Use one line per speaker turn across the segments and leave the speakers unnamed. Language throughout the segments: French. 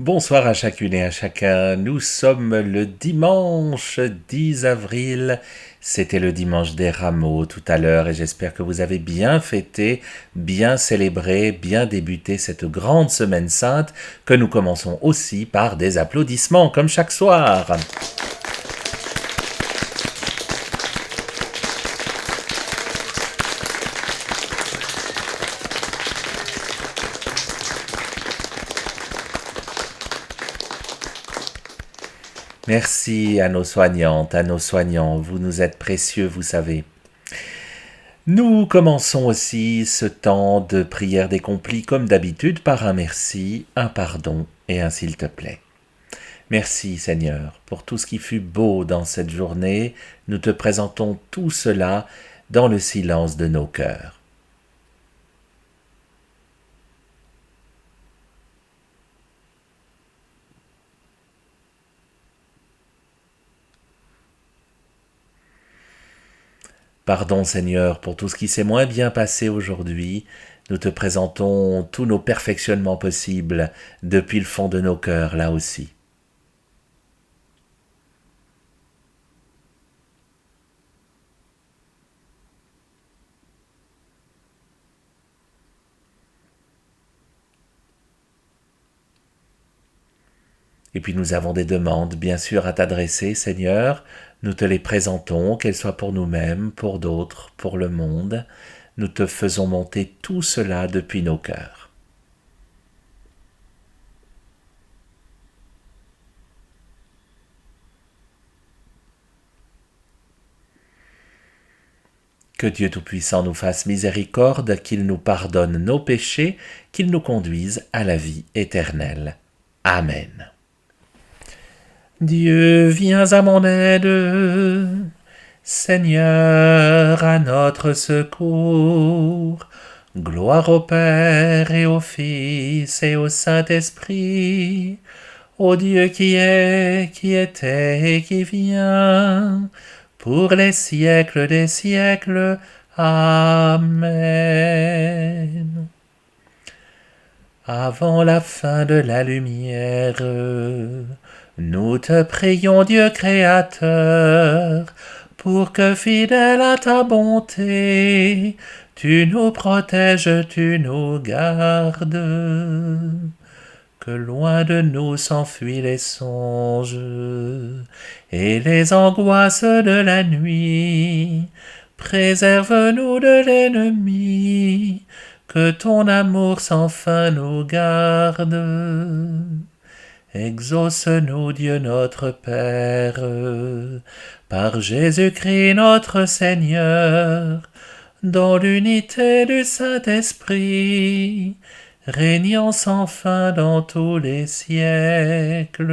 Bonsoir à chacune et à chacun. Nous sommes le dimanche 10 avril. C'était le dimanche des rameaux tout à l'heure et j'espère que vous avez bien fêté, bien célébré, bien débuté cette grande semaine sainte que nous commençons aussi par des applaudissements comme chaque soir. Merci à nos soignantes, à nos soignants. Vous nous êtes précieux, vous savez. Nous commençons aussi ce temps de prière d'accompli comme d'habitude par un merci, un pardon et un s'il te plaît. Merci Seigneur pour tout ce qui fut beau dans cette journée. Nous te présentons tout cela dans le silence de nos cœurs. Pardon Seigneur pour tout ce qui s'est moins bien passé aujourd'hui. Nous te présentons tous nos perfectionnements possibles depuis le fond de nos cœurs là aussi. Et puis nous avons des demandes bien sûr à t'adresser Seigneur. Nous te les présentons, qu'elles soient pour nous-mêmes, pour d'autres, pour le monde. Nous te faisons monter tout cela depuis nos cœurs. Que Dieu Tout-Puissant nous fasse miséricorde, qu'il nous pardonne nos péchés, qu'il nous conduise à la vie éternelle. Amen. Dieu, viens à mon aide. Seigneur, à notre secours. Gloire au Père et au Fils et au Saint-Esprit, au Dieu qui est, qui était et qui vient, pour les siècles des siècles. Amen. Avant la fin de la lumière, nous te prions, Dieu Créateur, pour que fidèle à ta bonté, tu nous protèges, tu nous gardes, que loin de nous s'enfuient les songes et les angoisses de la nuit. Préserve-nous de l'ennemi, que ton amour sans fin nous garde. Exauce-nous, Dieu notre Père, par Jésus-Christ notre Seigneur, dans l'unité du Saint-Esprit, régnant sans fin dans tous les siècles.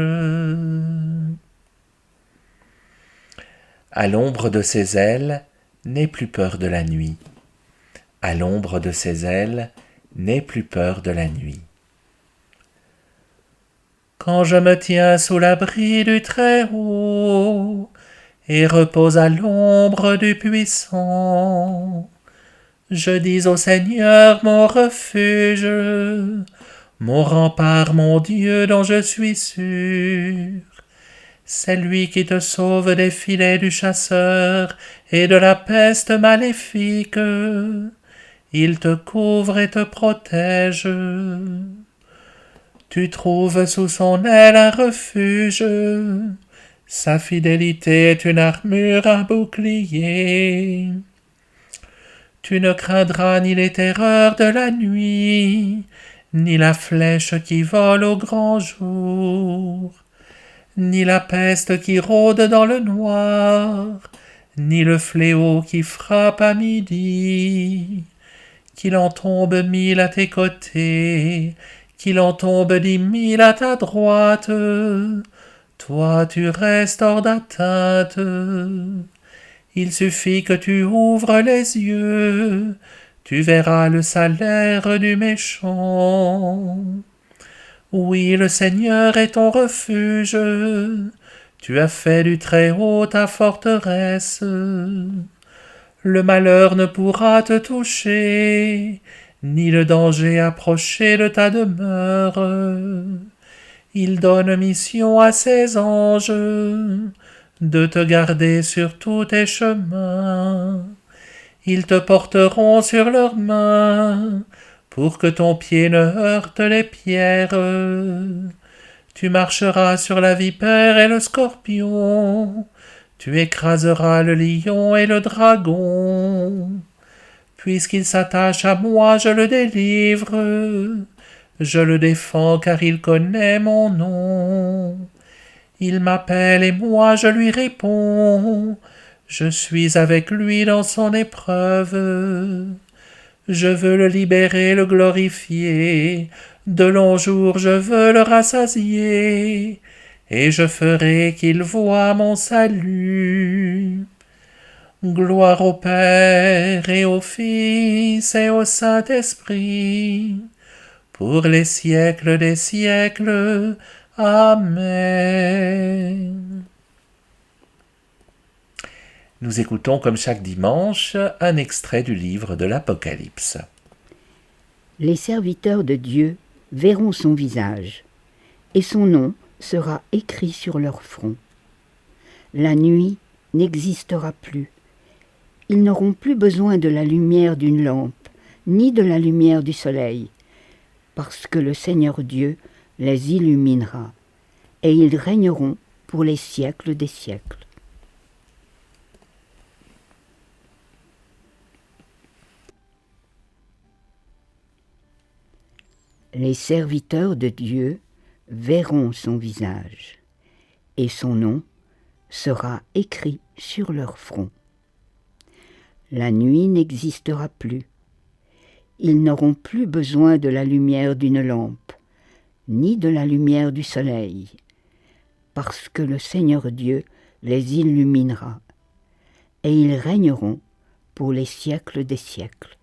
À l'ombre de ses ailes, n'aie plus peur de la nuit. À l'ombre de ses ailes, n'aie plus peur de la nuit. Quand je me tiens sous l'abri du Très-Haut et repose à l'ombre du Puissant, je dis au Seigneur mon refuge, mon rempart, mon Dieu dont je suis sûr. C'est lui qui te sauve des filets du chasseur et de la peste maléfique. Il te couvre et te protège. Tu trouves sous son aile un refuge. Sa fidélité est une armure, un bouclier. Tu ne craindras ni les terreurs de la nuit, ni la flèche qui vole au grand jour, ni la peste qui rôde dans le noir, ni le fléau qui frappe à midi. Qu'il en tombe 1000 à tes côtés, qu'il en tombe 10 000 à ta droite, toi tu restes hors d'atteinte. Il suffit que tu ouvres les yeux, tu verras le salaire du méchant. Oui, le Seigneur est ton refuge, tu as fait du Très-Haut ta forteresse. Le malheur ne pourra te toucher, ni le danger approcher de ta demeure. Il donne mission à ses anges de te garder sur tous tes chemins. Ils te porteront sur leurs mains pour que ton pied ne heurte les pierres. Tu marcheras sur la vipère et le scorpion. Tu écraseras le lion et le dragon. Puisqu'il s'attache à moi, je le délivre. Je le défends car il connaît mon nom. Il m'appelle et moi je lui réponds. Je suis avec lui dans son épreuve. Je veux le libérer, le glorifier. De longs jours je veux le rassasier. Et je ferai qu'il voie mon salut. Gloire au Père et au Fils et au Saint-Esprit, pour les siècles des siècles. Amen. Nous écoutons comme chaque dimanche un extrait du livre de l'Apocalypse.
Les serviteurs de Dieu verront son visage, et son nom sera écrit sur leur front. La nuit n'existera plus. Ils n'auront plus besoin de la lumière d'une lampe, ni de la lumière du soleil, parce que le Seigneur Dieu les illuminera, et ils régneront pour les siècles des siècles. Les serviteurs de Dieu verront son visage, et son nom sera écrit sur leur front. La nuit n'existera plus. Ils n'auront plus besoin de la lumière d'une lampe, ni de la lumière du soleil, parce que le Seigneur Dieu les illuminera, et ils régneront pour les siècles des siècles.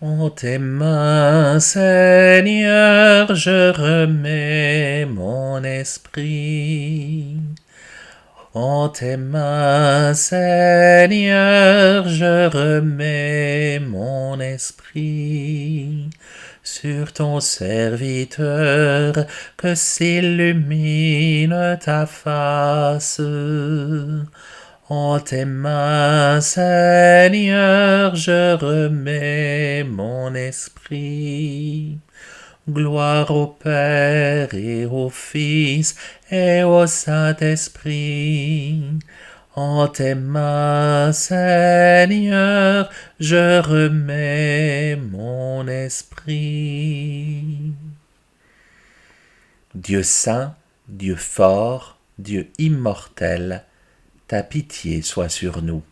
En tes mains, Seigneur, je remets mon esprit. En tes mains, Seigneur, je remets mon esprit. Sur ton serviteur, que s'illumine ta face. En tes mains, Seigneur, je remets mon esprit. Gloire au Père et au Fils et au Saint-Esprit. En tes mains, Seigneur, je remets mon esprit. Dieu saint, Dieu fort, Dieu immortel, ta pitié soit sur nous.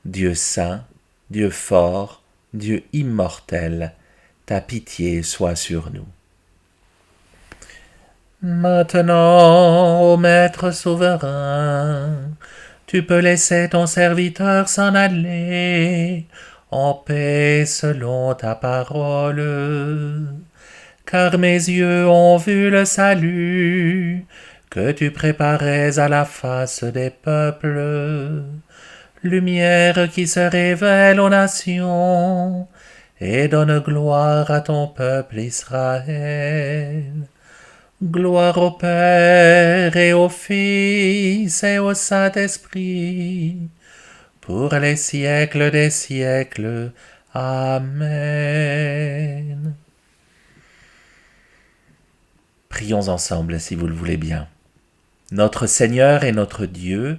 Dieu saint, Dieu fort, Dieu immortel, ta pitié soit sur nous. Maintenant, ô Maître souverain, tu peux laisser ton serviteur s'en aller en paix selon ta parole, car mes yeux ont vu le salut que tu préparais à la face des peuples, lumière qui se révèle aux nations, et donne gloire à ton peuple Israël. Gloire au Père et au Fils et au Saint-Esprit, pour les siècles des siècles. Amen. Prions ensemble si vous le voulez bien. Notre Seigneur et notre Dieu,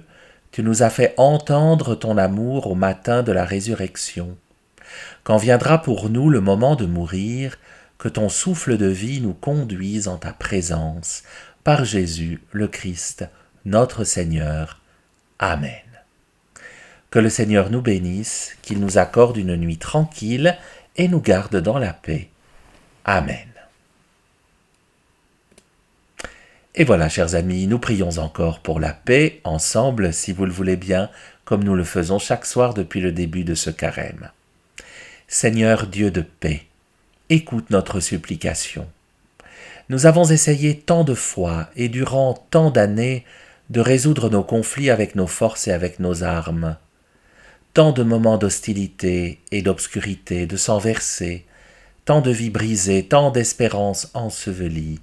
tu nous as fait entendre ton amour au matin de la résurrection. Quand viendra pour nous le moment de mourir, que ton souffle de vie nous conduise en ta présence, par Jésus le Christ, notre Seigneur. Amen. Que le Seigneur nous bénisse, qu'il nous accorde une nuit tranquille et nous garde dans la paix. Amen. Et voilà, chers amis, nous prions encore pour la paix, ensemble, si vous le voulez bien, comme nous le faisons chaque soir depuis le début de ce carême. Seigneur Dieu de paix, écoute notre supplication. Nous avons essayé tant de fois et durant tant d'années de résoudre nos conflits avec nos forces et avec nos armes. Tant de moments d'hostilité et d'obscurité, de sang versé, tant de vies brisées, tant d'espérances ensevelies.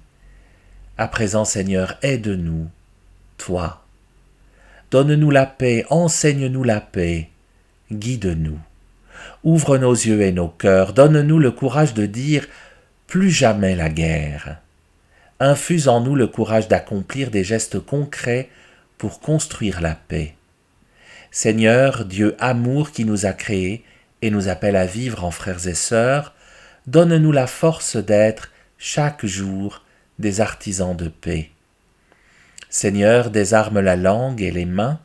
À présent, Seigneur, aide-nous, toi. Donne-nous la paix, enseigne-nous la paix, guide-nous. Ouvre nos yeux et nos cœurs, donne-nous le courage de dire « plus jamais la guerre ». Infuse en nous le courage d'accomplir des gestes concrets pour construire la paix. Seigneur, Dieu amour qui nous a créés et nous appelle à vivre en frères et sœurs, donne-nous la force d'être chaque jour des artisans de paix. Seigneur, désarme la langue et les mains,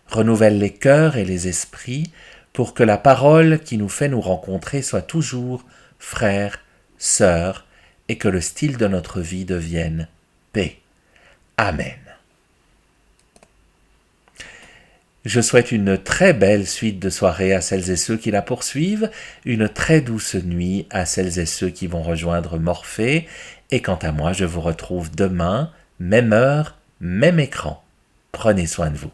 renouvelle les cœurs et les esprits, pour que la parole qui nous fait nous rencontrer soit toujours frère, sœur, et que le style de notre vie devienne paix. Amen. Je souhaite une très belle suite de soirée à celles et ceux qui la poursuivent, une très douce nuit à celles et ceux qui vont rejoindre Morphée, et quant à moi, je vous retrouve demain, même heure, même écran. Prenez soin de vous.